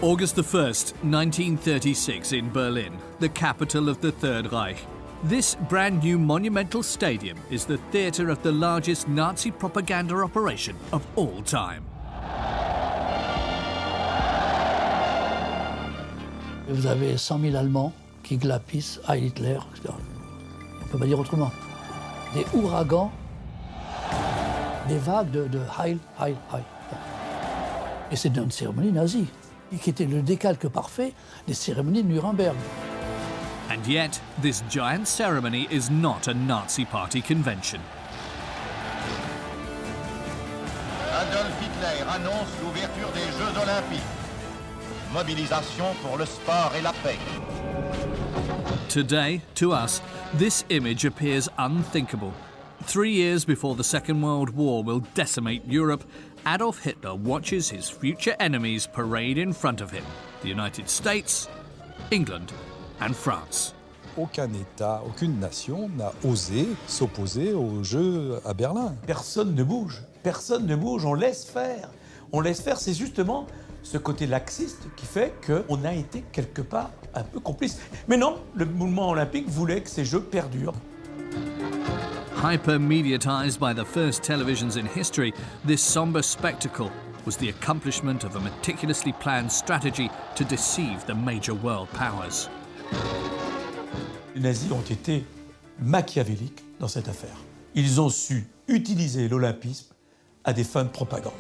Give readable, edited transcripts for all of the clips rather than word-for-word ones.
August the 1st, 1936 in Berlin, the capital of the Third Reich. This brand new monumental stadium is the theatre of the largest Nazi propaganda operation of all time. Vous avez 100 000 Allemands qui glapissent à Hitler, etc. On ne peut pas dire autrement. Des ouragans, des vagues de Heil, Heil, Heil. Et c'est une cérémonie nazie, qui était le décalque parfait des cérémonies de Nuremberg. And yet, this giant ceremony is not a Nazi party convention. Adolf Hitler annonce l'ouverture des Jeux Olympiques. Mobilisation pour le sport et la paix. Today, to us, this image appears unthinkable. 3 years before the Second World War will decimate Europe, Adolf Hitler watches his future enemies parade in front of him: the United States, England and France. Aucun État, aucune nation n'a osé s'opposer aux Jeux à Berlin. Personne ne bouge, on laisse faire. On laisse faire, c'est justement ce côté laxiste qui fait qu'on a été quelque part un peu complice. Mais non, le mouvement olympique voulait que ces Jeux perdurent. Hyper-mediatized by the first televisions in history, this somber spectacle was the accomplishment of a meticulously planned strategy to deceive the major world powers. Les nazis ont été machiavéliques dans cette affaire. Ils ont su utiliser l'olympisme à des fins de propagande.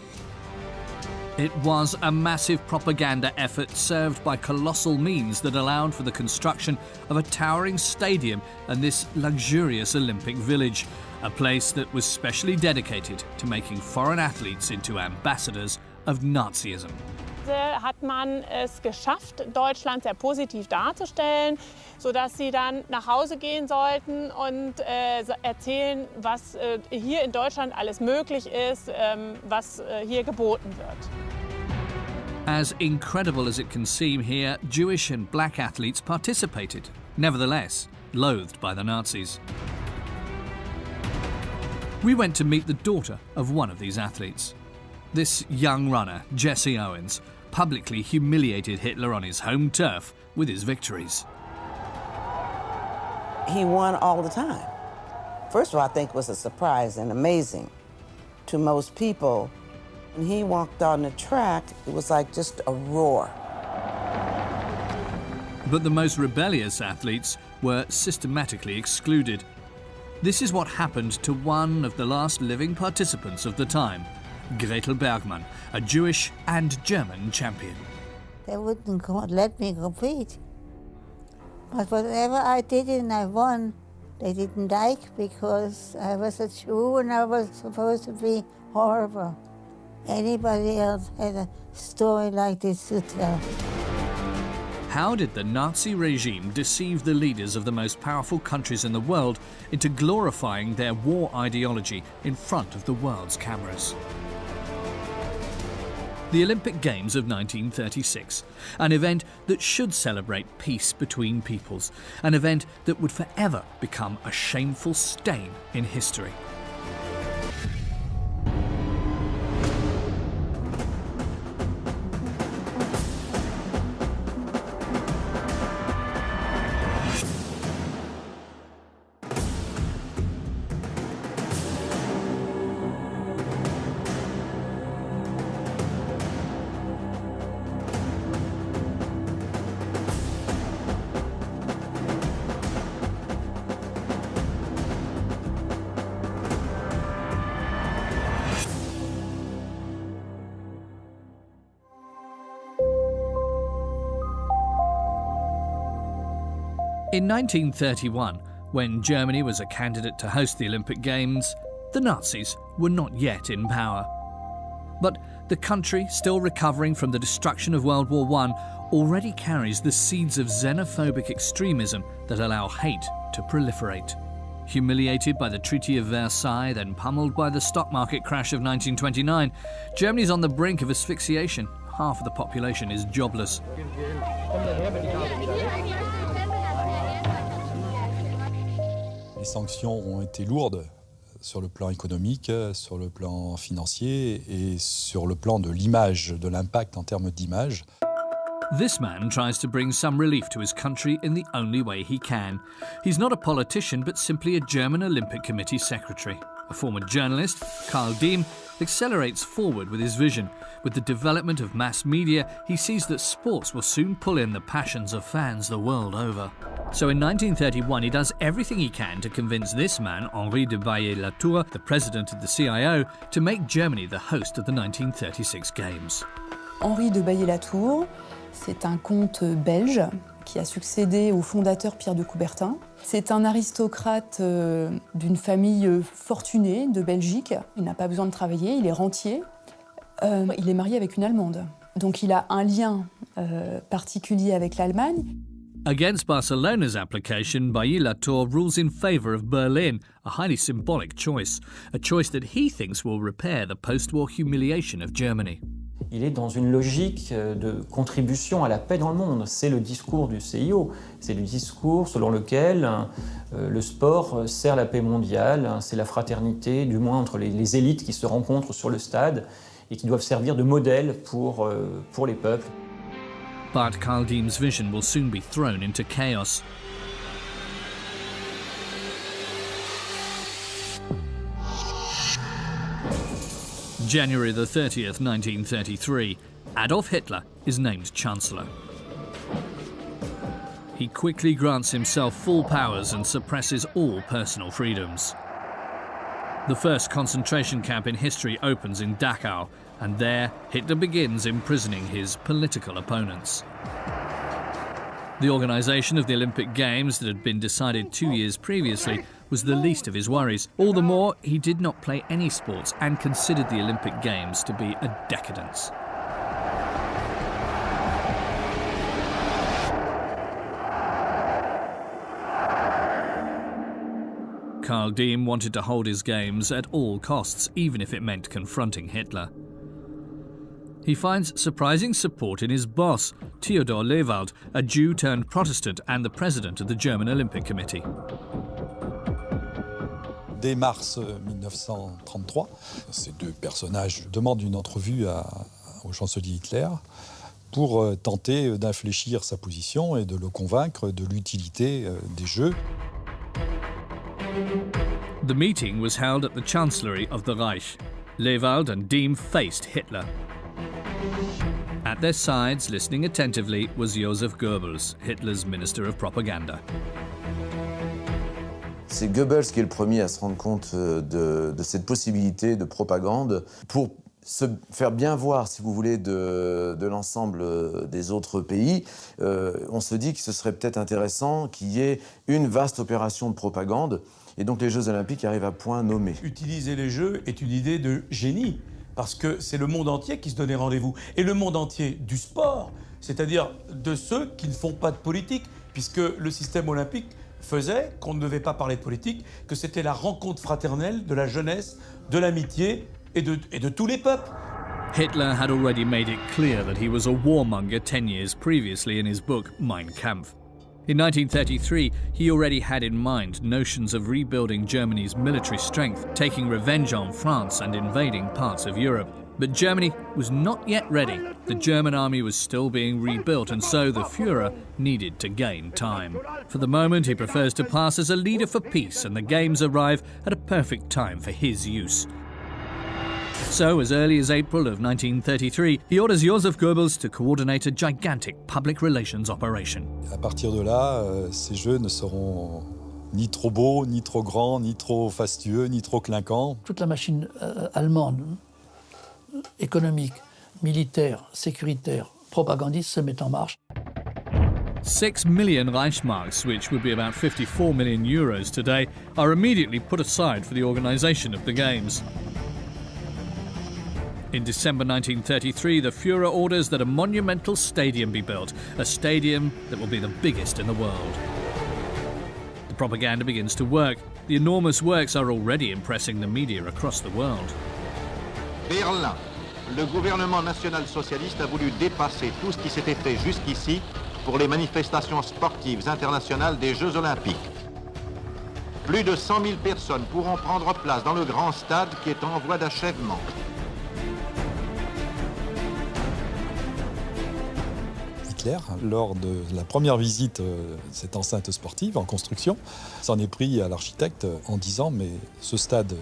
It was a massive propaganda effort served by colossal means that allowed for the construction of a towering stadium and this luxurious Olympic village, a place that was specially dedicated to making foreign athletes into ambassadors of Nazism. Hat man es geschafft, Deutschland sehr positiv darzustellen, sodass sie dann nach Hause gehen sollten und erzählen, was hier in Deutschland alles möglich ist, was hier geboten wird. As incredible as it can seem here, Jewish and black athletes participated, nevertheless loathed by the Nazis. We went to meet the daughter of one of these athletes. This young runner, Jesse Owens, publicly humiliated Hitler on his home turf with his victories. He won all the time. First of all, I think it was a surprise and amazing to most people. When he walked on the track, it was like just a roar. But the most rebellious athletes were systematically excluded. This is what happened to one of the last living participants of the time, Gretel Bergmann, a Jewish and German champion. They wouldn't let me compete. But whatever I did and I won, they didn't like because I was a Jew and I was supposed to be horrible. Anybody else had a story like this to tell. How did the Nazi regime deceive the leaders of the most powerful countries in the world into glorifying their war ideology in front of the world's cameras? The Olympic Games of 1936, an event that should celebrate peace between peoples, an event that would forever become a shameful stain in history. In 1931, when Germany was a candidate to host the Olympic Games, the Nazis were not yet in power. But the country, still recovering from the destruction of World War I, already carries the seeds of xenophobic extremism that allow hate to proliferate. Humiliated by the Treaty of Versailles, then pummeled by the stock market crash of 1929, Germany's on the brink of asphyxiation. Half of the population is jobless. Les sanctions ont été lourdes sur le plan économique, sur le plan financier et sur le plan de l'image, de l'impact en termes d'image. This man tries to bring some relief to his country in the only way he can. He's not a politician, but simply a German Olympic Committee secretary. A former journalist, Karl Diem, accelerates forward with his vision. With the development of mass media, he sees that sports will soon pull in the passions of fans the world over. So in 1931, he does everything he can to convince this man, Henri de Baillet-Latour, the president of the CIO, to make Germany the host of the 1936 Games. Henri de Baillet-Latour, c'est un comte belge qui a succédé au fondateur Pierre de Coubertin. C'est un aristocrate d'une famille fortunée de Belgique. Il n'a pas besoin de travailler, il est rentier. Il est marié avec une Allemande. Donc il a un lien particulier avec l'Allemagne. Against Barcelona's application, Baillet-Latour rules in favour of Berlin, a highly symbolic choice, a choice that he thinks will repair the post-war humiliation of Germany. Il est dans une logique de contribution à la paix dans le monde. C'est le discours du CIO. C'est le discours selon lequel le sport sert la paix mondiale. C'est la fraternité, du moins entre les élites qui se rencontrent sur le stade et qui doivent servir de modèle pour les peuples. But Karl Diem's vision will soon be thrown into chaos. January the 30th, 1933, Adolf Hitler is named Chancellor. He quickly grants himself full powers and suppresses all personal freedoms. The first concentration camp in history opens in Dachau, and there Hitler begins imprisoning his political opponents. The organisation of the Olympic Games that had been decided 2 years previously was the least of his worries. All the more, he did not play any sports and considered the Olympic Games to be a decadence. Karl Diem wanted to hold his games at all costs, even if it meant confronting Hitler. He finds surprising support in his boss, Theodor Lewald, a Jew turned Protestant and the president of the German Olympic Committee. Dès mars 1933, ces deux personnages demandent une entrevue au chancelier Hitler pour tenter d'infléchir sa position et de le convaincre de l'utilité des Jeux. The meeting was held at the Chancellery of the Reich. Lewald and Diem faced Hitler. At their sides, listening attentively, was Joseph Goebbels, Hitler's Minister of Propaganda. C'est Goebbels qui est le premier à se rendre compte de cette possibilité de propagande pour se faire bien voir, si vous voulez, de l'ensemble des autres pays. On se dit que ce serait peut-être intéressant qu'il y ait une vaste opération de propagande et donc les Jeux Olympiques arrivent à point nommé. Utiliser les Jeux est une idée de génie parce que c'est le monde entier qui se donnait rendez-vous et le monde entier du sport, c'est-à-dire de ceux qui ne font pas de politique, puisque le système olympique faisait qu'on ne devait pas parler de politique, que c'était la rencontre fraternelle de la jeunesse, de l'amitié et de tous les peuples. Hitler had already made it clear that he was a warmonger 10 years previously in his book Mein Kampf. In 1933, he already had in mind notions of rebuilding Germany's military strength, taking revenge on France and invading parts of Europe. But Germany was not yet ready. The German army was still being rebuilt, and so the Führer needed to gain time. For the moment, he prefers to pass as a leader for peace, and the Games arrive at a perfect time for his use. So, as early as April of 1933, he orders Joseph Goebbels to coordinate a gigantic public relations operation. À partir de là, ces Jeux ne seront ni trop beaux, ni trop grands, ni trop fastueux, ni trop clinquants. Toute la machine allemande, économique, militaire, sécuritaire, propagandiste se met en marche. 6 million Reichsmarks, which would be about 54 million euros today, are immediately put aside for the organisation of the Games. In December 1933, the Führer orders that a monumental stadium be built, a stadium that will be the biggest in the world. The propaganda begins to work. The enormous works are already impressing the media across the world. Berlin. Le gouvernement national-socialiste a voulu dépasser tout ce qui s'était fait jusqu'ici pour les manifestations sportives internationales des Jeux Olympiques. Plus de 100 000 personnes pourront prendre place dans le grand stade qui est en voie Hitler, lors de la première visite de cette enceinte sportive en construction, s'en est pris à l'architecte en disant « mais ce stade,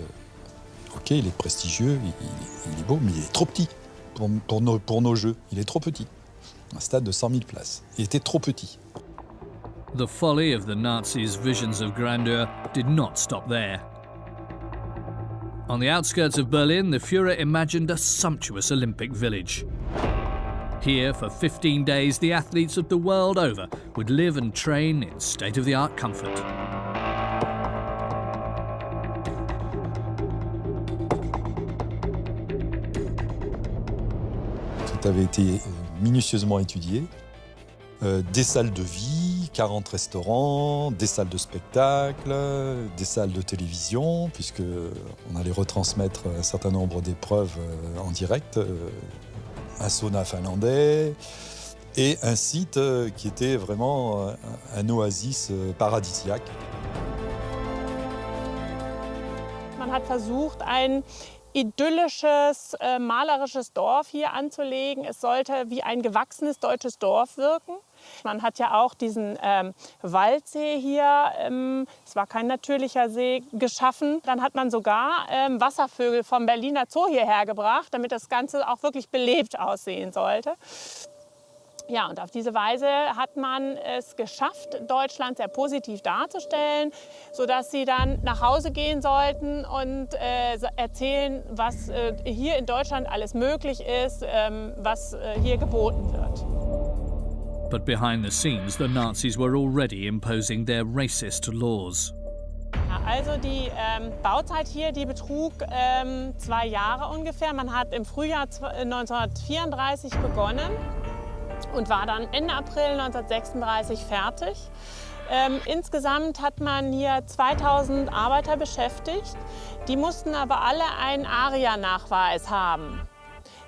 ok, il est prestigieux, il est beau, mais il est trop petit pour nos jeux, il est trop petit. » Un stade de 100 000 places, il était trop petit. The folly of the Nazis' visions of grandeur did not stop there. On the outskirts of Berlin, the Führer imagined a sumptuous Olympic village. Here, for 15 days, the athletes of the world over would live and train in state-of-the-art comfort. Tout avait été minutieusement étudié. Des salles de vie, 40 restaurants, des salles de spectacle, des salles de télévision, puisqu'on allait retransmettre un certain nombre d'épreuves en direct, un sauna finlandais, et un site qui était vraiment un oasis paradisiaque. Man hat versucht, ein idyllisches, malerisches Dorf hier anzulegen. Es sollte wie ein gewachsenes deutsches Dorf wirken. Man hat ja auch diesen Waldsee hier, es war kein natürlicher See, geschaffen. Dann hat man sogar Wasservögel vom Berliner Zoo hierher gebracht, damit das Ganze auch wirklich belebt aussehen sollte. Ja, und auf diese Weise hat man es geschafft, Deutschland sehr positiv darzustellen, sodass sie dann nach Hause gehen sollten und erzählen, was hier in Deutschland alles möglich ist, was hier geboten wird. But behind the scenes, the Nazis were already imposing their racist laws. Also die Bauzeit hier, die betrug 2 Jahre ungefähr. Man hat im Frühjahr 1934 begonnen und war dann Ende April 1936 fertig. Insgesamt hat man hier 2000 Arbeiter beschäftigt. Die mussten aber alle einen ARIA-Nachweis haben.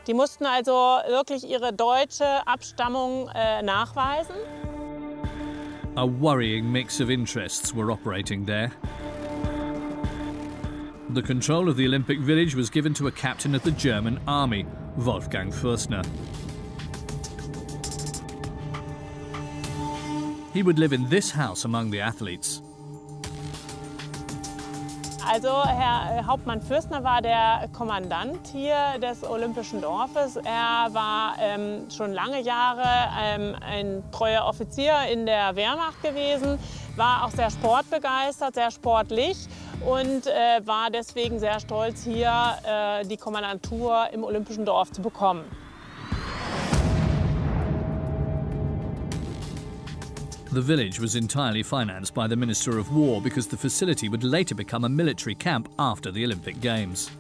Die mussten also wirklich ihre deutsche Abstammung nachweisen. A worrying mix of interests were operating there. The control of the Olympic Village was given to a captain of the German army, Wolfgang Fürstner. He would live in this house among the athletes. Also Herr Hauptmann Fürstner war der Kommandant hier des Olympischen Dorfes. Er war schon lange Jahre ein treuer Offizier in der Wehrmacht gewesen, war auch sehr sportbegeistert, sehr sportlich und war deswegen sehr stolz, hier die Kommandantur im Olympischen Dorf zu bekommen. The village was entirely financed by the Minister of War because the facility would later become a military camp after the Olympic Games.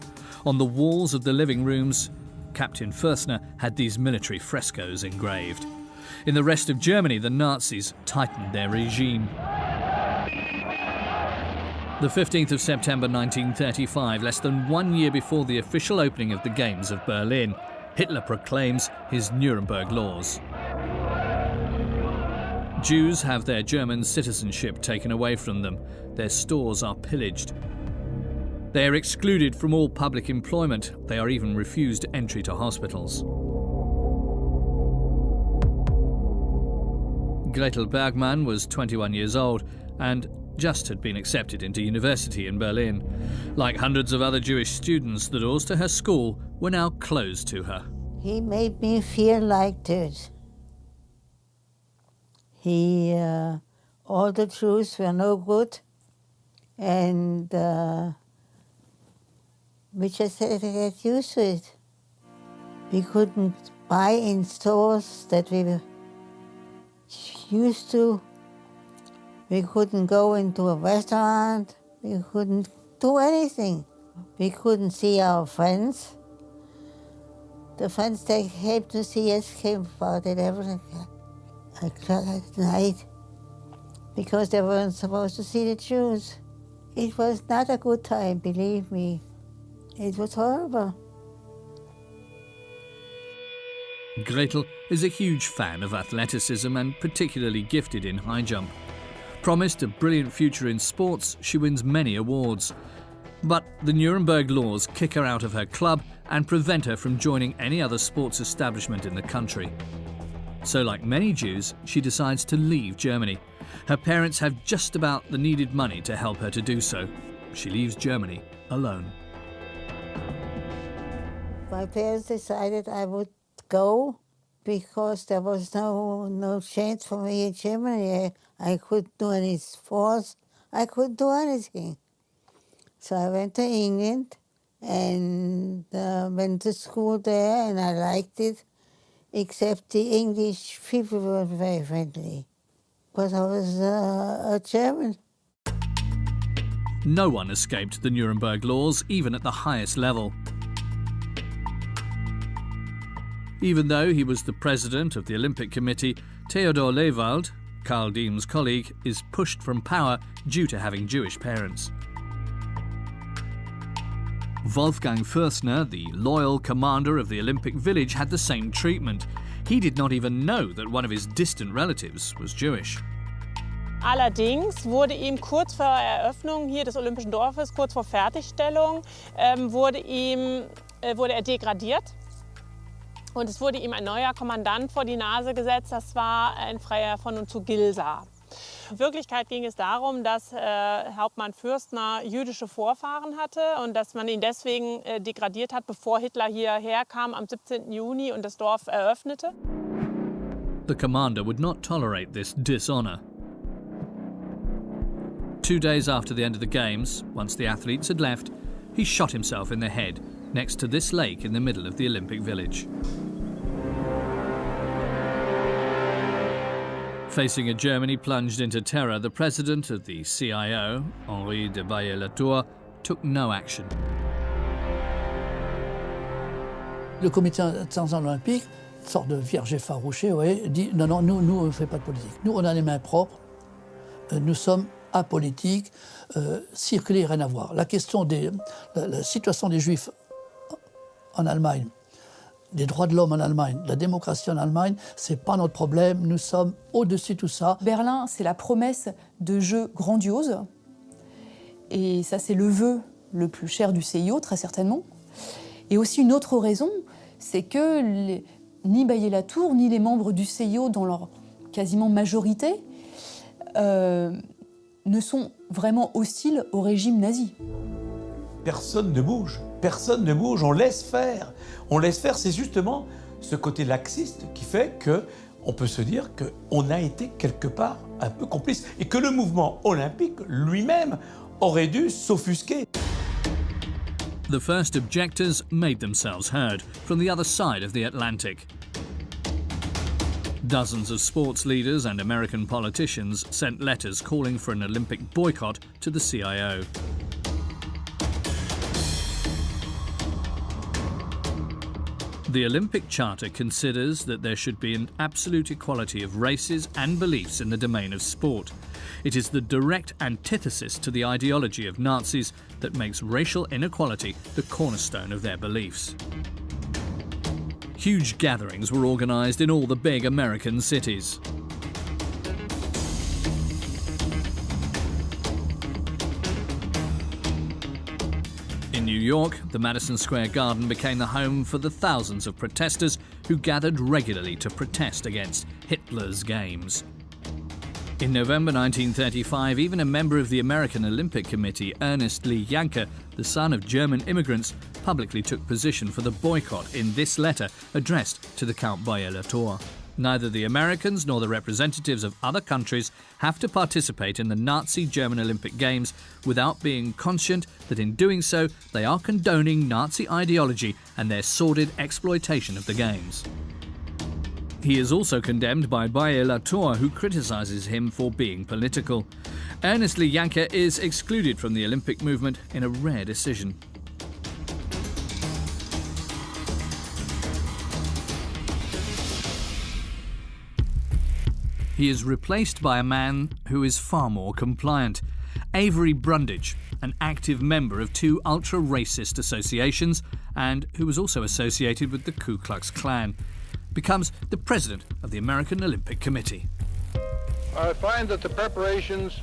On the walls of the living rooms, Captain Fürstner had these military frescoes engraved. In the rest of Germany, the Nazis tightened their regime. The 15th of September 1935, less than 1 year before the official opening of the Games of Berlin, Hitler proclaims his Nuremberg laws. Jews have their German citizenship taken away from them. Their stores are pillaged. They are excluded from all public employment. They are even refused entry to hospitals. Gretel Bergmann was 21 years old and just had been accepted into university in Berlin. Like hundreds of other Jewish students, the doors to her school were now closed to her. He made me feel like dirt. All the Jews were no good, and we just had to get used to it. We couldn't buy in stores that we were used to. We couldn't go into a restaurant. We couldn't do anything. We couldn't see our friends. The friends that came to see us came about 11 o'clock at night because they weren't supposed to see the Jews. It was not a good time, believe me. It was horrible. Gretel is a huge fan of athleticism and particularly gifted in high jump. Promised a brilliant future in sports, she wins many awards. But the Nuremberg laws kick her out of her club and prevent her from joining any other sports establishment in the country. So like many Jews, she decides to leave Germany. Her parents have just about the needed money to help her to do so. She leaves Germany alone. My parents decided I would go because there was no chance for me in Germany. I couldn't do any sports. I couldn't do anything. So I went to England and went to school there, and I liked it, except the English people were very friendly. But I was a German. No one escaped the Nuremberg laws, even at the highest level. Even though he was the president of the Olympic Committee, Theodor Lewald, Karl Diem's colleague, is pushed from power due to having Jewish parents. Wolfgang Fürstner, the loyal commander of the Olympic Village, had the same treatment. He did not even know that one of his distant relatives was Jewish. Allerdings wurde ihm kurz vor Eröffnung hier des Olympischen Dorfes, kurz vor Fertigstellung, wurde er degradiert. Und es wurde ihm ein neuer Kommandant vor die Nase gesetzt, das war ein Freier von und zu Gilsa. In Wirklichkeit ging es darum, dass Hauptmann Fürstner jüdische Vorfahren hatte und dass man ihn deswegen degradiert hat, bevor Hitler hierher kam am 17. Juni und das Dorf eröffnete. The commander would not tolerate this dishonor. 2 days after the end of the Games, once the athletes had left, he shot himself in the head next to this lake in the middle of the Olympic Village. Facing a Germany plunged into terror, the president of the CIO, Henri de Baillet-Latour, took no action. Le comité international olympique, sorte de vierge effarouchée, dit non, non, nous on ne fait pas de politique. Nous, on a les mains propres, nous sommes apolitiques, circuler, rien à voir. La question la situation des Juifs en Allemagne, des droits de l'homme en Allemagne, la démocratie en Allemagne, c'est pas notre problème, nous sommes au-dessus de tout ça. Berlin, c'est la promesse de jeux grandioses, et ça c'est le vœu le plus cher du CIO, très certainement. Et aussi une autre raison, c'est que ni Baillet-Latour, ni les membres du CIO, dans leur quasiment majorité, ne sont vraiment hostiles au régime nazi. Personne ne bouge, on laisse faire. On laisse faire, c'est justement ce côté laxiste qui fait qu'on peut se dire qu'on a été quelque part un peu complice et que le mouvement olympique lui-même aurait dû s'offusquer. The first objectors made themselves heard from the other side of the Atlantic. Dozens of sports leaders and American politicians sent letters calling for an Olympic boycott to the CIO. The Olympic Charter considers that there should be an absolute equality of races and beliefs in the domain of sport. It is the direct antithesis to the ideology of Nazis that makes racial inequality the cornerstone of their beliefs. Huge gatherings were organised in all the big American cities. In New York, the Madison Square Garden became the home for the thousands of protesters who gathered regularly to protest against Hitler's games. In November 1935, even a member of the American Olympic Committee, Ernest Lee Janke, the son of German immigrants, publicly took position for the boycott in this letter addressed to the Count Baillet-Latour. Neither the Americans nor the representatives of other countries have to participate in the Nazi German Olympic Games without being conscient that in doing so they are condoning Nazi ideology and their sordid exploitation of the Games. He is also condemned by Baillet-Latour, who criticises him for being political. Ernest Lee Janke is excluded from the Olympic movement in a rare decision. He is replaced by a man who is far more compliant. Avery Brundage, an active member of two ultra-racist associations and who was also associated with the Ku Klux Klan, becomes the president of the American Olympic Committee. I find that the preparations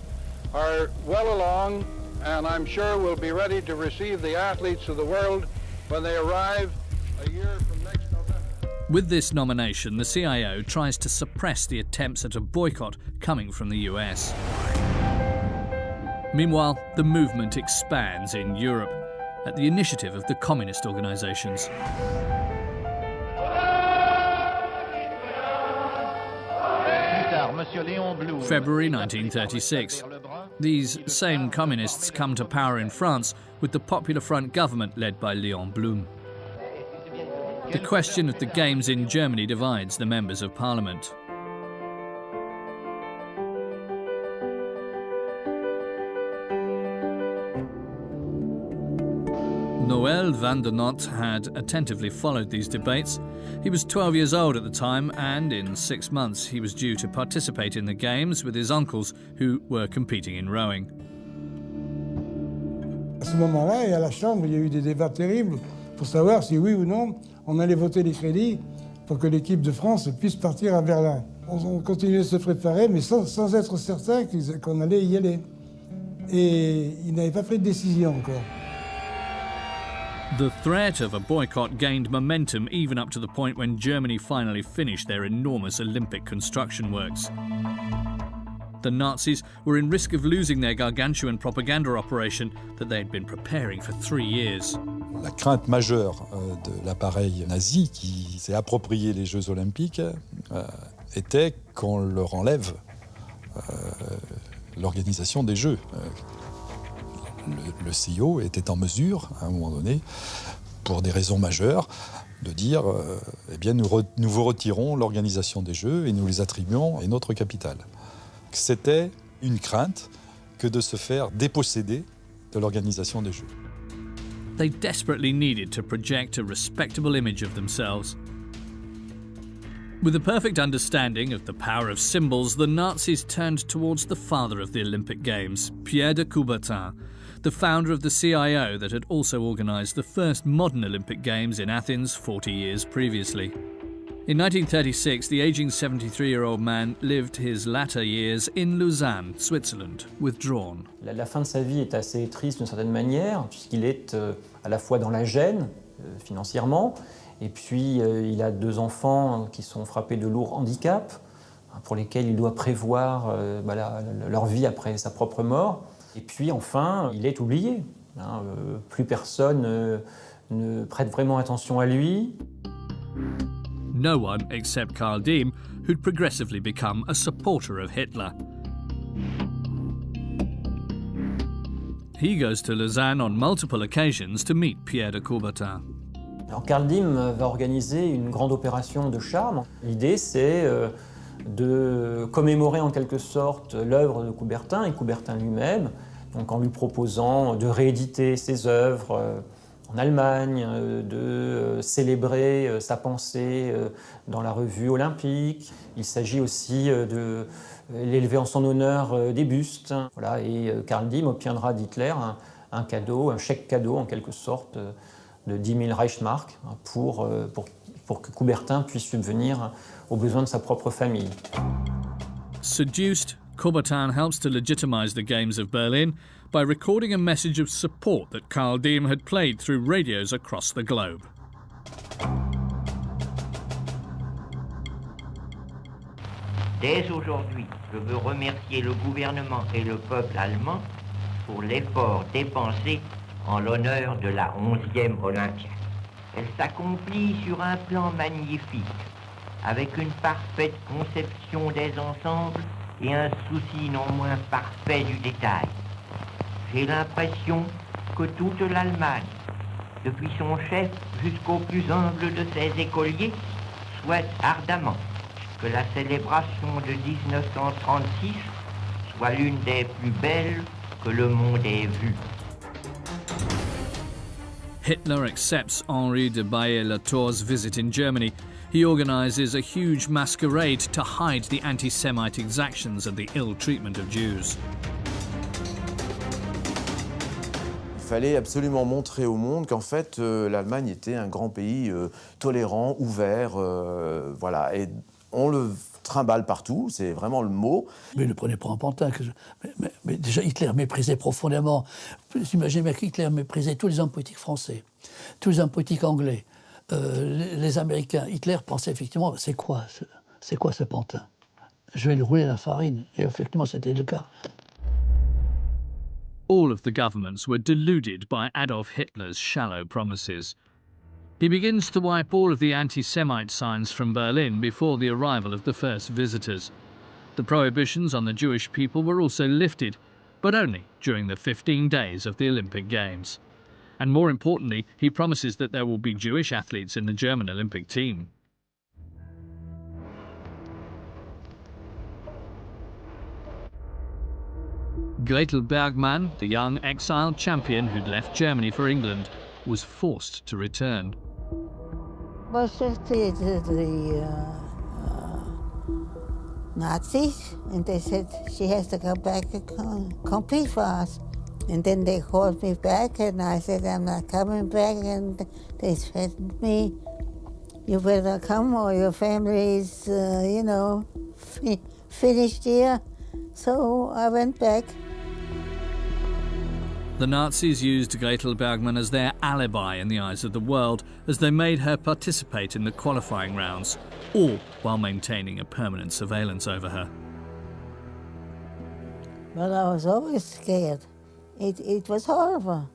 are well along, and I'm sure we'll be ready to receive the athletes of the world when they arrive a year from next November. With this nomination, the CIO tries to suppress the attempts at a boycott coming from the US. Meanwhile, the movement expands in Europe at the initiative of the communist organizations. February 1936. These same communists come to power in France with the Popular Front government led by Léon Blum. The question of the games in Germany divides the members of parliament. Noël van der Not had attentively followed these debates. He was 12 years old at the time, and in 6 months he was due to participate in the games with his uncles who were competing in rowing. À ce moment-là, et à la Chambre, il y a eu des débats terribles pour savoir si oui ou non on allait voter les crédits pour que l'équipe de France puisse partir à Berlin. On continuait de se préparer, mais sans être certain qu'on allait y aller. Et ils n'avaient pas pris de décision encore. The threat of a boycott gained momentum even up to the point when Germany finally finished their enormous Olympic construction works. The Nazis were in risk of losing their gargantuan propaganda operation that they had been preparing for 3 years. La crainte majeure de l'appareil nazi qui s'est approprié les Jeux Olympiques était qu'on leur enlève l'organisation des Jeux. Le CIO était en mesure, à un moment donné, pour des raisons majeures, de dire eh bien, nous vous retirons l'organisation des Jeux et nous les attribuons à notre capitale. C'était une crainte que de se faire déposséder de l'organisation des Jeux. They desperately needed to project a respectable image of themselves. With a perfect understanding of the power of symbols, the Nazis turned towards the father of the Olympic Games, Pierre de Coubertin, the founder of the CIO that had also organised the first modern Olympic Games in Athens 40 years previously. In 1936, the aging 73-year-old man lived his latter years in Lausanne, Switzerland, withdrawn. La fin de sa vie est assez triste d'une certaine manière, puisqu'il est à la fois dans la gêne, financièrement, et puis il a 2 enfants qui sont frappés de lourds handicaps, pour lesquels il doit prévoir leur vie après sa propre mort. Et puis enfin, il est oublié. Plus personne ne prête vraiment attention à lui. No one except Karl Diem, who'd progressively become a supporter of Hitler. He goes to Lausanne on multiple occasions to meet Pierre de Coubertin. Alors Karl Diem va organiser une grande opération de charme. L'idée, c'est de commémorer en quelque sorte l'œuvre de Coubertin et Coubertin lui-même, donc en lui proposant de rééditer ses œuvres en Allemagne, de célébrer sa pensée dans la revue Olympique. Il s'agit aussi de l'élever en son honneur des bustes. Voilà, et Karl Diem obtiendra d'Hitler un cadeau, un chèque cadeau en quelque sorte de 10 000 Reichsmark pour que Coubertin puisse subvenir aux besoins de sa propre famille. Seduced, Coubertin helps to legitimize the Games of Berlin by recording a message of support that Karl Diem had played through radios across the globe. Dès aujourd'hui, je veux remercier le gouvernement et le peuple allemand pour l'effort dépensé en l'honneur de la 11e Olympia. Elle s'accomplit sur un plan magnifique, avec une parfaite conception des ensembles et un souci non moins parfait du détail. J'ai l'impression que toute l'Allemagne, depuis son chef jusqu'au plus humble de ses écoliers, souhaite ardemment que la célébration de 1936 soit l'une des plus belles que le monde ait vues. Hitler accepts Henri de Baillet-Latour's visit in Germany. He organises a huge masquerade to hide the anti-Semite exactions and the ill treatment of Jews. Il fallait absolument montrer au monde qu'en fait, l'Allemagne était un grand pays tolérant, ouvert, voilà. Et on le trimballe partout, c'est vraiment le mot. Mais il ne prenait pas en pantin. Mais déjà, Hitler méprisait profondément. Vous imaginez bien qu'Hitler méprisait tous les hommes politiques français, tous les hommes politiques anglais, les Américains, Hitler pensait effectivement, c'est quoi ce pantin? Je vais lui rouler la farine. Et effectivement, c'était le cas. All of the governments were deluded by Adolf Hitler's shallow promises. He begins to wipe all of the anti-Semite signs from Berlin before the arrival of the first visitors. The prohibitions on the Jewish people were also lifted, but only during the 15 days of the Olympic Games. And more importantly, he promises that there will be Jewish athletes in the German Olympic team. Gretel Bergmann, the young exiled champion who'd left Germany for England, was forced to return. Was just the Nazis, and they said she has to come back and compete for us. And then they called me back, and I said I'm not coming back, and they threatened me, you better come or your family is, finished here. So I went back. The Nazis used Gretel Bergmann as their alibi in the eyes of the world as they made her participate in the qualifying rounds, all while maintaining a permanent surveillance over her. But I was always scared. It was horrible.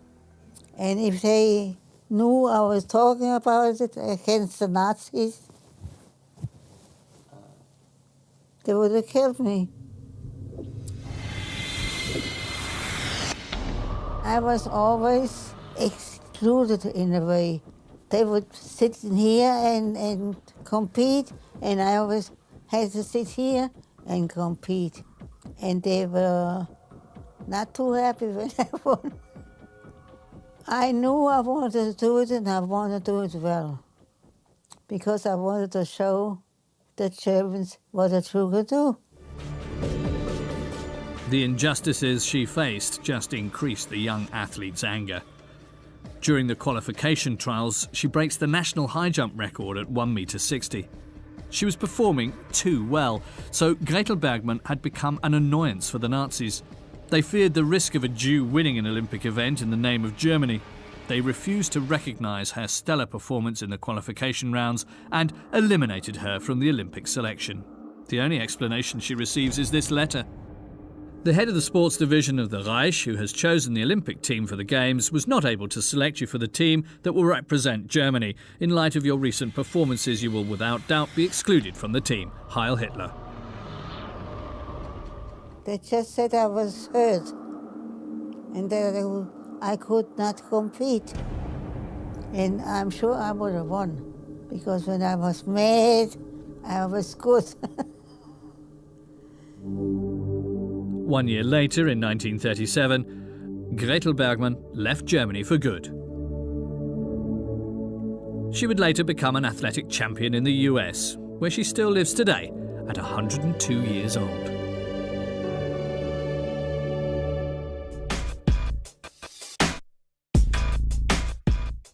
And if they knew I was talking about it against the Nazis, they would have killed me. I was always excluded in a way. They would sit in here and compete, and I always had to sit here and compete. And they were not too happy when I won. I knew I wanted to do it, and I wanted to do it well, because I wanted to show the Germans what a true could do. The injustices she faced just increased the young athlete's anger. During the qualification trials, she breaks the national high jump record at 1.60 meters. She was performing too well, so Gretel Bergmann had become an annoyance for the Nazis. They feared the risk of a Jew winning an Olympic event in the name of Germany. They refused to recognise her stellar performance in the qualification rounds and eliminated her from the Olympic selection. The only explanation she receives is this letter. The head of the sports division of the Reich, who has chosen the Olympic team for the Games, was not able to select you for the team that will represent Germany. In light of your recent performances, you will without doubt be excluded from the team. Heil Hitler. They just said I was hurt and that I could not compete. And I'm sure I would have won, because when I was mad, I was good. 1 year later, in 1937, Gretel Bergmann left Germany for good. She would later become an athletic champion in the US, where she still lives today at 102 years old.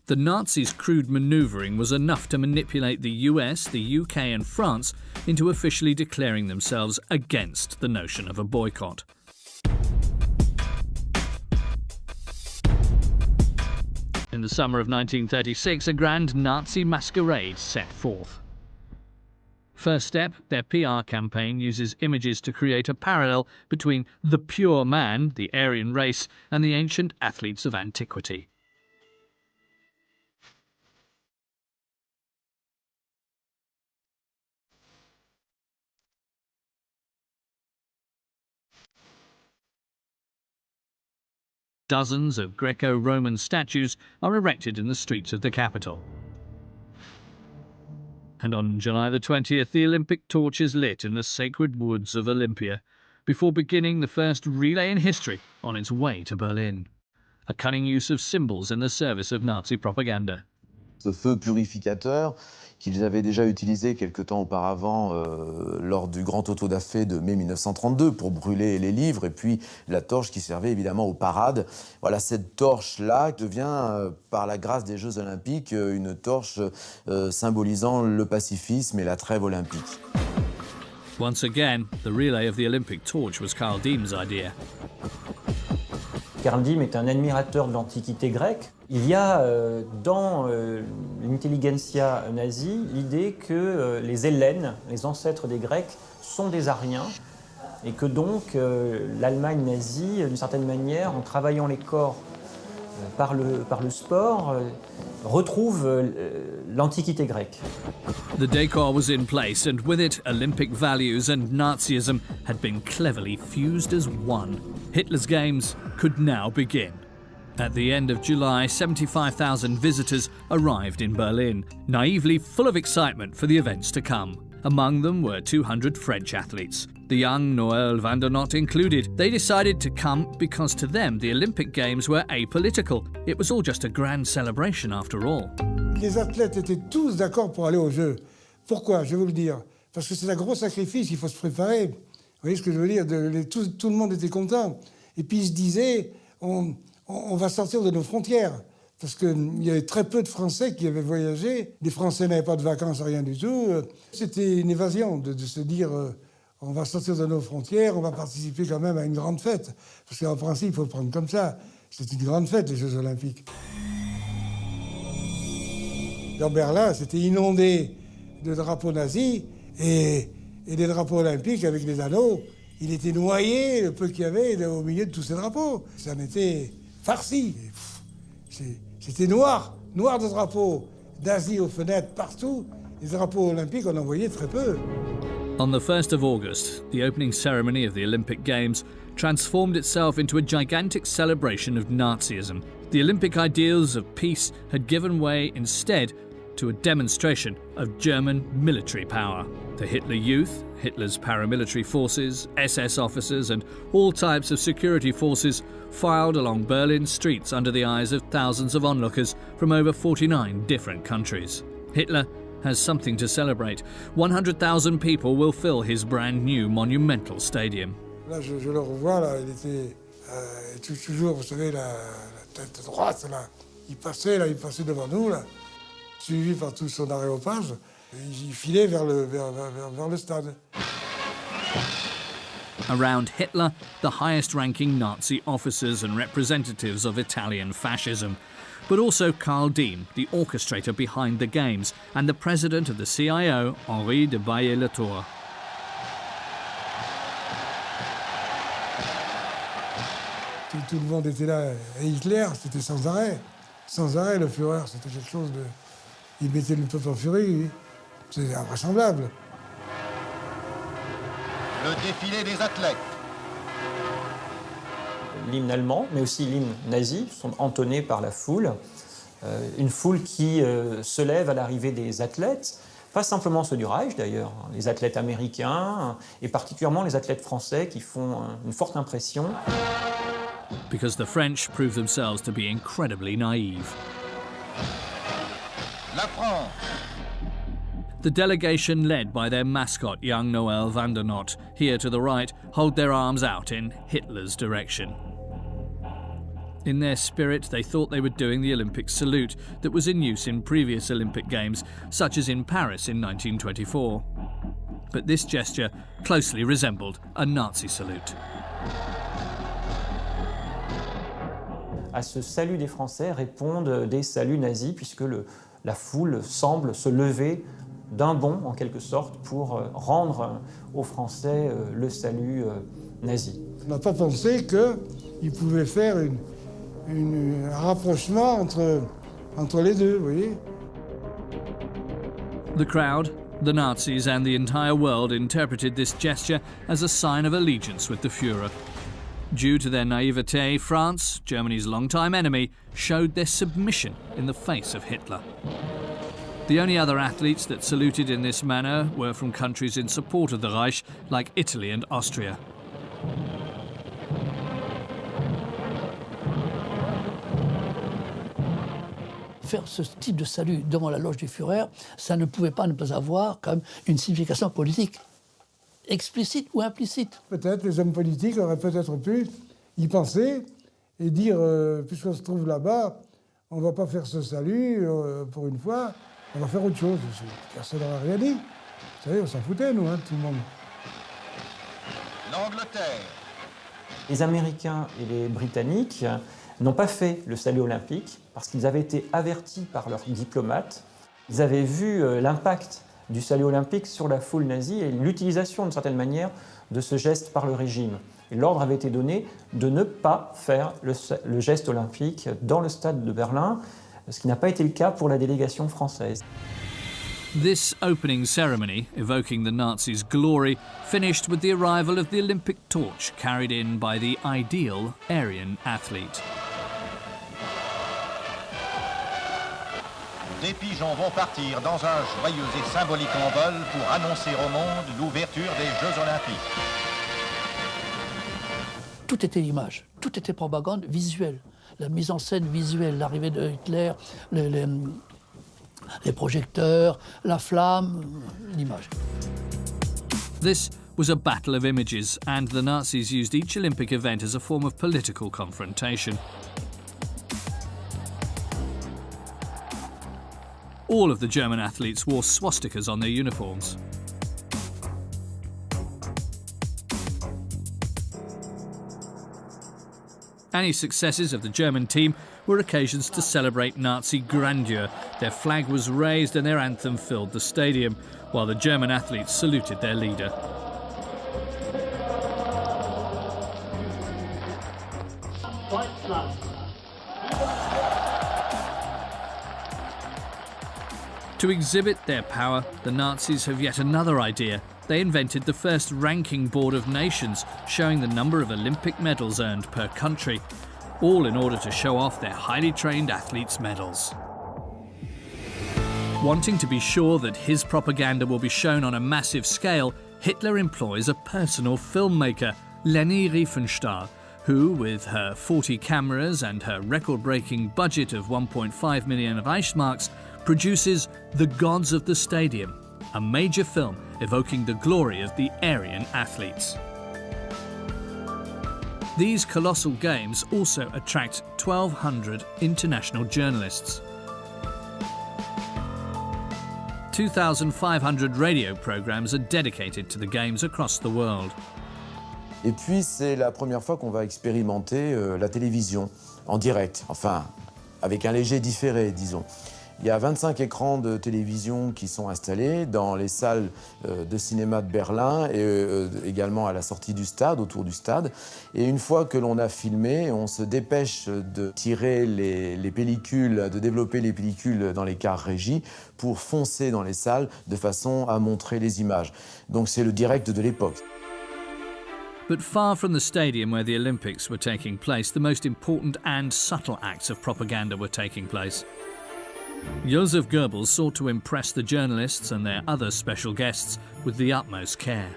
The Nazis' crude manoeuvring was enough to manipulate the US, the UK and France into officially declaring themselves against the notion of a boycott. In the summer of 1936, a grand Nazi masquerade set forth. First step, their PR campaign uses images to create a parallel between the pure man, the Aryan race, and the ancient athletes of antiquity. Dozens of Greco-Roman statues are erected in the streets of the capital. And on July the 20th, the Olympic torch is lit in the sacred woods of Olympia, before beginning the first relay in history on its way to Berlin. A cunning use of symbols in the service of Nazi propaganda. Ce feu purificateur qu'ils avaient déjà utilisé quelque temps auparavant lors du grand auto-da-fé de mai 1932 pour brûler les livres, et puis la torche qui servait évidemment aux parades. Voilà, cette torche-là devient, par la grâce des Jeux Olympiques, une torche symbolisant le pacifisme et la trêve olympique. Once again, the relay of the Olympic torch was Karl Diem's idea. Karl Diem est un admirateur de l'Antiquité grecque. Il y a dans l'intelligentsia nazie l'idée que les Hellènes, les ancêtres des Grecs, sont des Ariens et que donc l'Allemagne nazie, d'une certaine manière, en travaillant les corps par le sport, retrouve l'Antiquité grecque. The decor was in place, and with it, Olympic values and Nazism had been cleverly fused as one. Hitler's games could now begin. At the end of July, 75,000 visitors arrived in Berlin, naively full of excitement for the events to come. Among them were 200 French athletes, the young Noël van der Not included. They decided to come because to them the Olympic Games were apolitical. It was all just a grand celebration after all. Les athlètes étaient tous d'accord pour aller aux Jeux. Pourquoi? Je vais vous le dire. Parce que c'est un gros sacrifice, il faut se préparer. Vous voyez ce que je veux dire? Tout le monde était content. Et puis ils se disaient, on va sortir de nos frontières. Parce qu'il y avait très peu de Français qui avaient voyagé. Les Français n'avaient pas de vacances, rien du tout. C'était une évasion de se dire, on va sortir de nos frontières, on va participer quand même à une grande fête. Parce qu'en principe, il faut le prendre comme ça. C'est une grande fête, les Jeux Olympiques. Dans Berlin, c'était inondé de drapeaux nazis et des drapeaux olympiques avec les anneaux. Il était noyé, le peu qu'il y avait, au milieu de tous ces drapeaux. Ça en était farci. C'était noir de drapeaux d'Asie aux fenêtres, partout. Les drapeaux olympiques, on en voyait très peu. On the 1st of August, the opening ceremony of the Olympic Games transformed itself into a gigantic celebration of Nazism. The Olympic ideals of peace had given way instead to a demonstration of German military power. The Hitler Youth, Hitler's paramilitary forces, SS officers and all types of security forces filed along Berlin's streets under the eyes of thousands of onlookers from over 49 different countries. Hitler has something to celebrate. 100,000 people will fill his brand new monumental stadium. Là, je le revois, là, il était toujours, vous savez, la tête droite, là. Il passait devant nous, là, suivi par tout son aréopage. Il filait vers le stade. Around Hitler, the highest-ranking Nazi officers and representatives of Italian fascism, but also Karl Diem, the orchestrator behind the games, and the president of the CIO, Henri de Baillet-Latour. Tout le monde était là. Et Hitler, c'était sans arrêt. Sans arrêt, le Führer, c'était quelque chose de... Il mettait le peuple en furie, lui. C'est invraisemblable. Le défilé des athlètes. L'hymne allemand, mais aussi l'hymne nazi, sont entonnés par la foule. Une foule qui se lève à l'arrivée des athlètes, pas simplement ceux du Reich d'ailleurs, les athlètes américains et particulièrement les athlètes français qui font une forte impression. Because the French proved themselves to be incredibly naive. La France. The delegation led by their mascot, young Noël van der Not, here to the right, hold their arms out in Hitler's direction. In their spirit, they thought they were doing the Olympic salute that was in use in previous Olympic Games, such as in Paris in 1924. But this gesture closely resembled a Nazi salute. À ce salut des Français répondent des saluts nazis, puisque la foule semble se lever d'un bond, en quelque sorte, pour rendre aux Français le salut nazi. On n'a pas pensé qu'il pouvait faire un rapprochement entre les deux, vous voyez. The crowd, the Nazis and the entire world interpreted this gesture as a sign of allegiance with the Führer. Due to their naivete, France, Germany's longtime enemy, showed their submission in the face of Hitler. The only other athletes that saluted in this manner were from countries in support of the Reich, like Italy and Austria. Faire ce type de salut devant la loge du Führer, ça ne pouvait pas ne pas avoir comme une signification politique, explicite ou implicite. Peut-être les hommes politiques auraient peut-être pu y penser et dire, puisqu'on se trouve là-bas, on ne va pas faire ce salut pour une fois, on va faire autre chose. Personne n'aurait rien dit. Vous savez, on s'en foutait, nous, tout le monde. L'Angleterre. Les Américains et les Britanniques n'ont pas fait le salut olympique parce qu'ils avaient été avertis par leurs diplomates. Ils avaient vu l'impact du salut olympique sur la foule nazie et l'utilisation, d'une certaine manière, de ce geste par le régime. Et l'ordre avait été donné de ne pas faire le geste olympique dans le stade de Berlin, ce qui n'a pas été le cas pour la délégation française. This opening ceremony, evoking the Nazis' glory, finished with the arrival of the Olympic torch carried in by the ideal Aryan athlete. Des pigeons vont partir dans un joyeux et symbolique envol pour annoncer au monde l'ouverture des Jeux Olympiques. Tout était image, tout était propagande visuelle. La mise en scène visuelle, l'arrivée de Hitler, les projecteurs, la flamme, l'image. This was a battle of images, and the Nazis used each Olympic event as a form of political confrontation. All of the German athletes wore swastikas on their uniforms. Any successes of the German team were occasions to celebrate Nazi grandeur. Their flag was raised and their anthem filled the stadium, while the German athletes saluted their leader. To exhibit their power, the Nazis have yet another idea. They invented the first ranking board of nations, showing the number of Olympic medals earned per country, all in order to show off their highly trained athletes' medals. Wanting to be sure that his propaganda will be shown on a massive scale, Hitler employs a personal filmmaker, Léni Riefenstahl, who, with her 40 cameras and her record-breaking budget of 1.5 million Reichsmarks, produces The Gods of the Stadium, a major film evoking the glory of the Aryan athletes. These colossal games also attract 1,200 international journalists. 2,500 radio programs are dedicated to the games across the world. Et puis, c'est la première fois qu'on va expérimenter la télévision en direct, enfin, avec un léger différé, disons. Il y a 25 écrans de télévision qui sont installés dans les salles de cinéma de Berlin et également à la sortie du stade, autour du stade. Et une fois que l'on a filmé, on se dépêche de tirer les pellicules, de développer les pellicules dans les cars régies pour foncer dans les salles de façon à montrer les images. Donc c'est le direct de l'époque. But far from the stadium where the Olympics were taking place, the most important and subtle acts of propaganda were taking place. Joseph Goebbels sought to impress the journalists and their other special guests with the utmost care.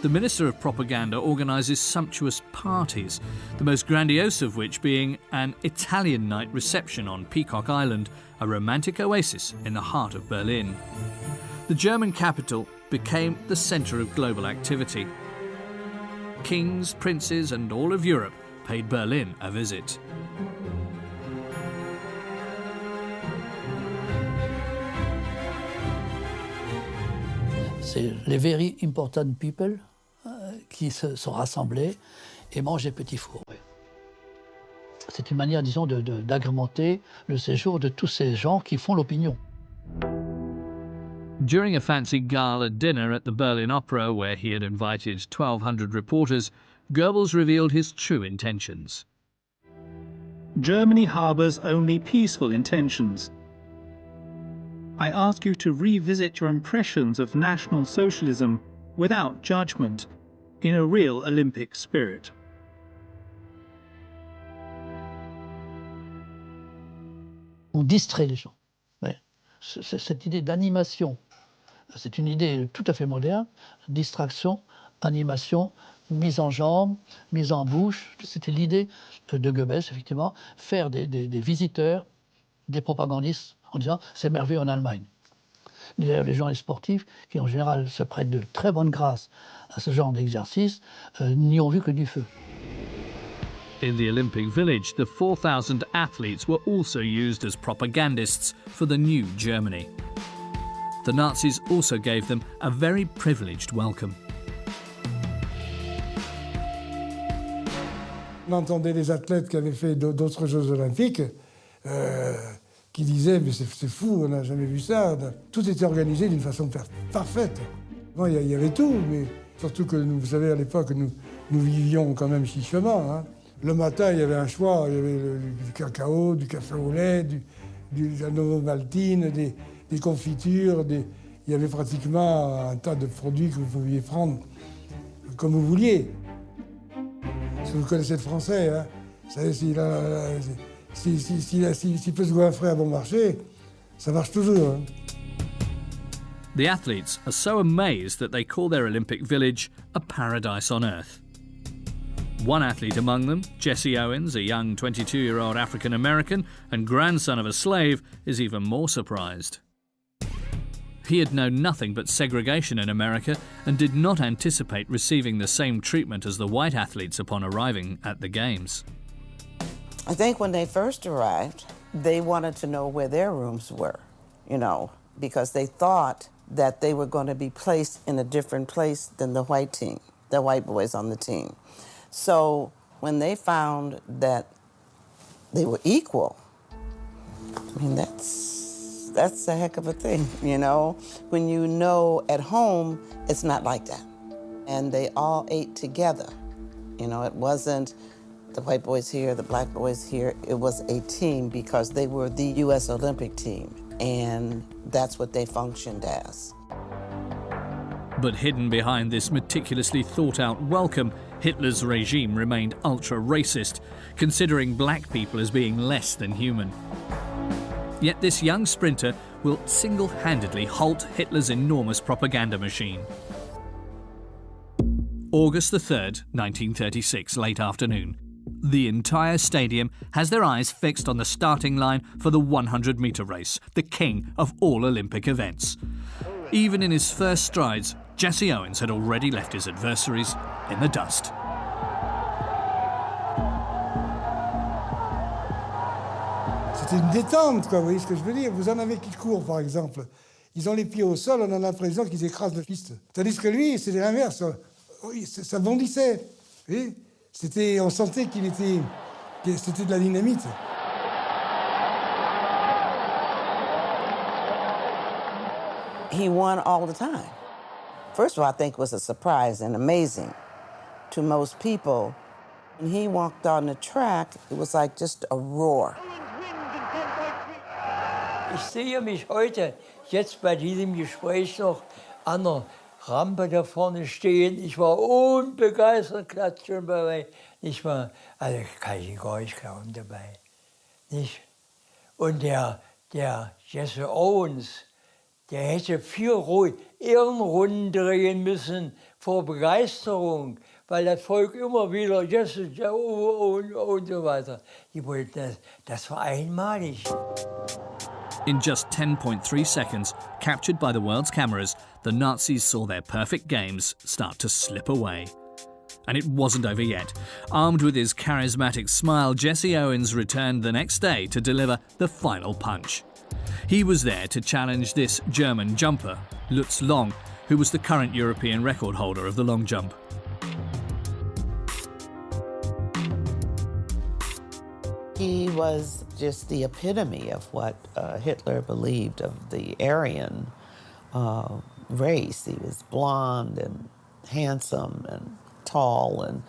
The Minister of Propaganda organises sumptuous parties, the most grandiose of which being an Italian night reception on Peacock Island, a romantic oasis in the heart of Berlin. The German capital became the centre of global activity. Kings, princes and all of Europe paid Berlin a visit. C'est les very important people qui se sont rassemblés et mangent des petits fours. C'est une manière, disons, d'agrémenter le séjour de tous ces gens qui font l'opinion. During a fancy gala dinner at the Berlin Opera, where he had invited 1,200 reporters, Goebbels revealed his true intentions. Germany harbours only peaceful intentions. I ask you to revisit your impressions of National Socialism without judgment, in a real Olympic spirit. On distrait les gens. Ouais. Cette idée d'animation, c'est une idée tout à fait moderne. Distraction, animation, mise en jambe, mise en bouche. C'était l'idée de Goebbels, effectivement, faire des visiteurs, des propagandistes, en disant « c'est merveilleux en Allemagne ». D'ailleurs, les journalistes sportifs, qui en général se prêtent de très bonne grâce à ce genre d'exercice, n'y ont vu que du feu. In the Olympic Village, the 4,000 athletes were also used as propagandists for the new Germany. The Nazis also gave them a very privileged welcome. On entendait des athlètes qui avaient fait d'autres Jeux olympiques qui disaient « mais c'est fou, on n'a jamais vu ça ». Tout était organisé d'une façon parfaite. Bon, il y avait tout, mais surtout que, vous savez, à l'époque, nous vivions quand même chichement. Hein. Le matin, il y avait un choix, il y avait du cacao, du café au lait, de la novomaltine, des confitures, il y avait pratiquement un tas de produits que vous pouviez prendre comme vous vouliez. Si vous connaissez le français, hein, vous savez, s'il peut se goinfrer à bon marché, ça marche toujours. Hein. The athletes are so amazed that they call their Olympic village a paradise on earth. One athlete among them, Jesse Owens, a young 22-year-old African-American and grandson of a slave, is even more surprised. He had known nothing but segregation in America and did not anticipate receiving the same treatment as the white athletes upon arriving at the Games. I think when they first arrived, they wanted to know where their rooms were, you know, because they thought that they were going to be placed in a different place than the white team, the white boys on the team. So when they found that they were equal, I mean, that's a heck of a thing, you know? When you know at home, it's not like that. And they all ate together. You know, it wasn't the white boys here, the black boys here. It was a team because they were the U.S. Olympic team, and that's what they functioned as. But hidden behind this meticulously thought-out welcome, Hitler's regime remained ultra-racist, considering black people as being less than human. Yet this young sprinter will single-handedly halt Hitler's enormous propaganda machine. August the 3rd, 1936, late afternoon. The entire stadium has their eyes fixed on the starting line for the 100-metre race, the king of all Olympic events. Even in his first strides, Jesse Owens had already left his adversaries in the dust. C'était une détente, quoi, vous voyez ce que je veux dire? Vous en avez qui courent, par exemple. Ils ont les pieds au sol, on a l'impression qu'ils écrasent la piste. Tandis que lui, c'était l'inverse. Oui, ça bondissait. Vous voyez? On sentait c'était de la dynamite. He won all the time. First of all, I think it was a surprise and amazing to most people. When he walked on the track, it was like just a roar. Ich sehe mich heute, jetzt bei diesem Gespräch noch, an der Rampe da vorne stehen. Ich war unbegeistert, klatschen dabei. Nicht mal, also kann ich gar nicht glauben dabei. Nicht? Und der Jesse Owens, der hätte 4 Ehrenrunden drehen müssen vor Begeisterung, weil das Volk immer wieder Jesse und so weiter. Die wollten das war einmalig. In just 10.3 seconds, captured by the world's cameras, the Nazis saw their perfect games start to slip away. And it wasn't over yet. Armed with his charismatic smile, Jesse Owens returned the next day to deliver the final punch. He was there to challenge this German jumper, Lutz Long, who was the current European record holder of the long jump. He was just the epitome of what Hitler believed of the Aryan race. He was blonde and handsome and tall and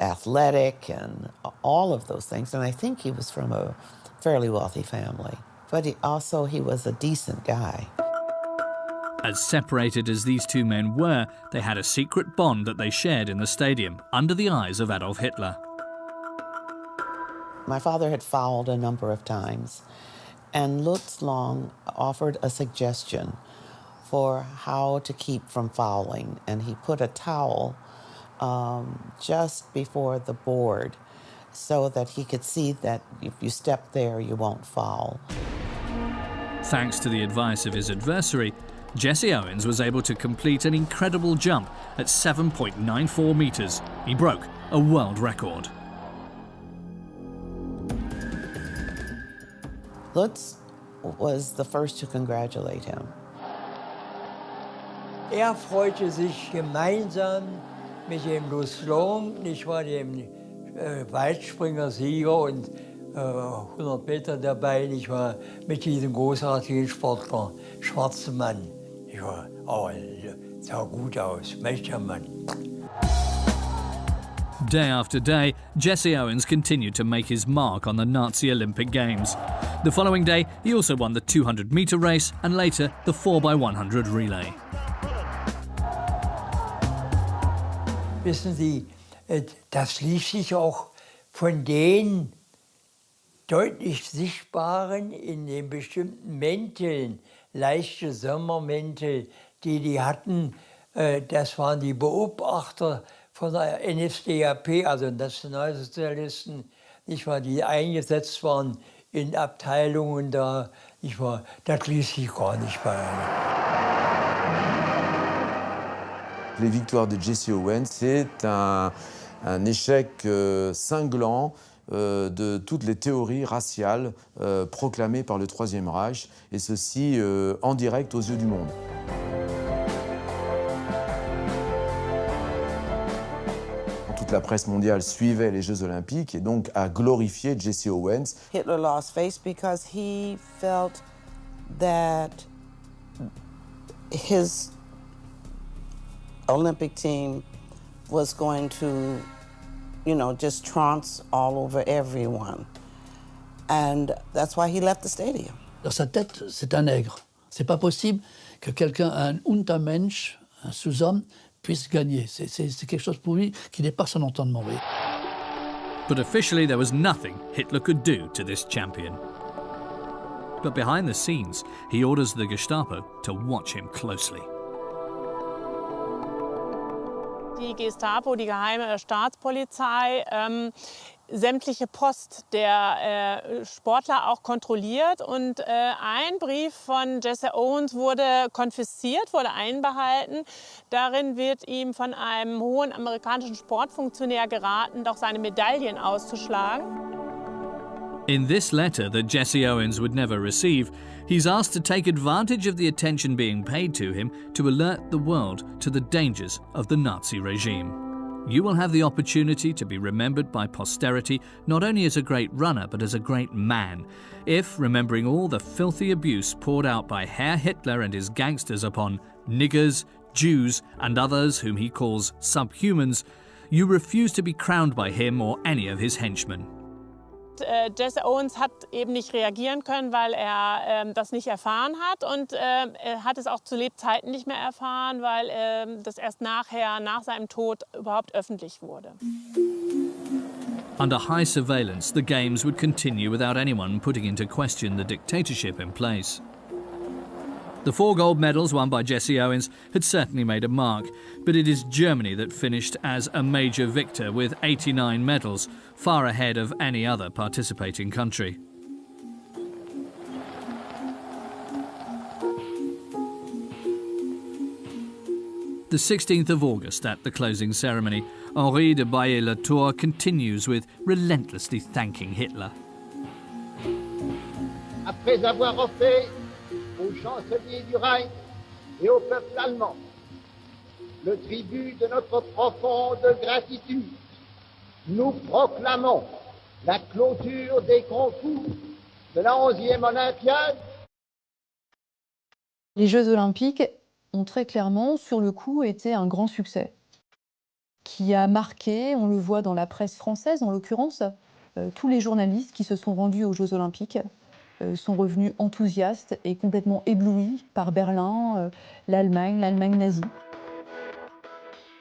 athletic and all of those things. And I think he was from a fairly wealthy family. But he was a decent guy. As separated as these two men were, they had a secret bond that they shared in the stadium, under the eyes of Adolf Hitler. My father had fouled a number of times, and Lutz Long offered a suggestion for how to keep from fouling, and he put a towel just before the board so that he could see that if you step there, you won't foul. Thanks to the advice of his adversary, Jesse Owens was able to complete an incredible jump at 7.94 metres. He broke a world record. Lutz was the first to congratulate him. Freute sich gemeinsam mit dem Lutz Long, nicht wahr, dem Weitspringer-Sieger und 100 Meter dabei, nicht wahr, mit diesem großartigen Sportler, schwarzen Mann. Nicht wahr? Oh, sah gut aus, mächtiger Mann. Day after day, Jesse Owens continued to make his mark on the Nazi Olympic Games. The following day, he also won the 200-meter race and later the 4x100 relay. Wissen Sie, das ließ sich auch von den deutlich sichtbaren in den bestimmten Mänteln, leichte Sommermäntel, die hatten, das waren die Beobachter von der NSDAP, also Nationalsozialisten, nicht wahr, die eingesetzt waren in Abteilungen da, nicht wahr, das ließ sich gar nicht bei. Les victoires de Jesse Owens, c'est un échec cinglant de toutes les théories raciales proclamées par le Troisième Reich, et ceci en direct aux yeux du monde. Toute la presse mondiale suivait les Jeux Olympiques et donc a glorifié Jesse Owens. Hitler lost face because he felt that his Olympic team was going to, you know, just trounce all over everyone. And that's why he left the stadium. Dans sa tête, c'est un nègre. C'est pas possible que quelqu'un, un Untermensch, un sous-homme, puisse gagner. C'est quelque chose pour lui qui dépasse son entendement. Oui. But officially there was nothing Hitler could do to this champion. But behind the scenes, he orders the Gestapo to watch him closely. Die Gestapo, die geheime Staatspolizei, sämtliche Post der Sportler auch kontrolliert. Und ein Brief von Jesse Owens wurde konfisziert, wurde einbehalten. Darin wird ihm von einem hohen amerikanischen Sportfunktionär geraten, doch seine Medaillen auszuschlagen. In this letter that Jesse Owens would never receive, he's asked to take advantage of the attention being paid to him to alert the world to the dangers of the Nazi regime. You will have the opportunity to be remembered by posterity not only as a great runner but as a great man, if, remembering all the filthy abuse poured out by Herr Hitler and his gangsters upon niggers, Jews and others whom he calls subhumans, you refuse to be crowned by him or any of his henchmen. Jesse Owens hat eben nicht reagieren können, weil er das nicht erfahren hat, und er hat es auch zu Lebzeiten nicht mehr erfahren, weil das erst nachher, nach seinem Tod, überhaupt öffentlich wurde. Under high surveillance, the Games would continue without anyone putting into question the dictatorship in place. The 4 gold medals won by Jesse Owens had certainly made a mark, but it is Germany that finished as a major victor with 89 medals, far ahead of any other participating country. The 16th of August at the closing ceremony, Henri de Baillet-Latour continues with relentlessly thanking Hitler. Après avoir offert au chancelier du Reich et au peuple allemand le tribut de notre profonde gratitude, nous proclamons la clôture des concours de la 11e Olympiade. Les Jeux Olympiques ont très clairement, sur le coup, été un grand succès qui a marqué, on le voit dans la presse française en l'occurrence, tous les journalistes qui se sont rendus aux Jeux Olympiques sont revenus enthousiastes et complètement éblouis par Berlin, l'Allemagne nazie.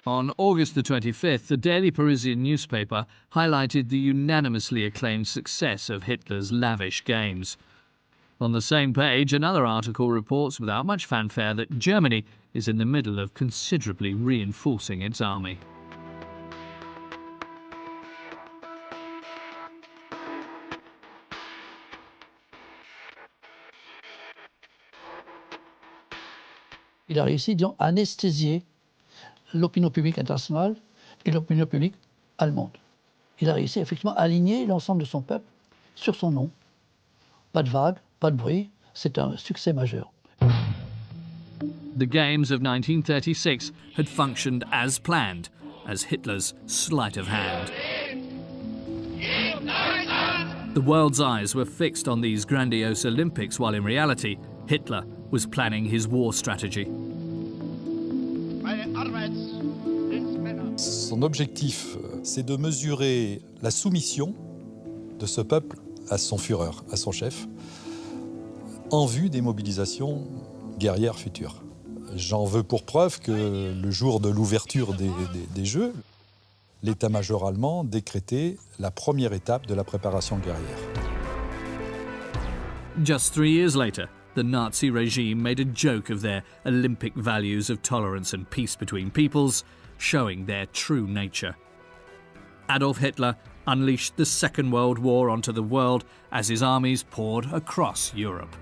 On August the 25th, the Daily Parisian newspaper highlighted the unanimously acclaimed success of Hitler's lavish games. On the same page, another article reports without much fanfare that Germany is in the middle of considerably reinforcing its army. Il a réussi, disons, à anesthésier l'opinion publique internationale et l'opinion publique allemande. Il a réussi effectivement à aligner l'ensemble de son peuple sur son nom. Pas de vagues, pas de bruit, c'est un succès majeur. The Games of 1936 had functioned as planned, as Hitler's sleight of hand. The world's eyes were fixed on these grandiose Olympics, while in reality, Hitler was planning his war strategy. Son objectif, c'est de mesurer la soumission de ce peuple à son Führer, à son chef, en vue des mobilisations guerrières futures. J'en veux pour preuve que le jour de l'ouverture des Jeux, l'état-major allemand décrétait la première étape de la préparation guerrière. Just 3 years later, the Nazi regime made a joke of their Olympic values of tolerance and peace between peoples, showing their true nature. Adolf Hitler unleashed the Second World War onto the world as his armies poured across Europe.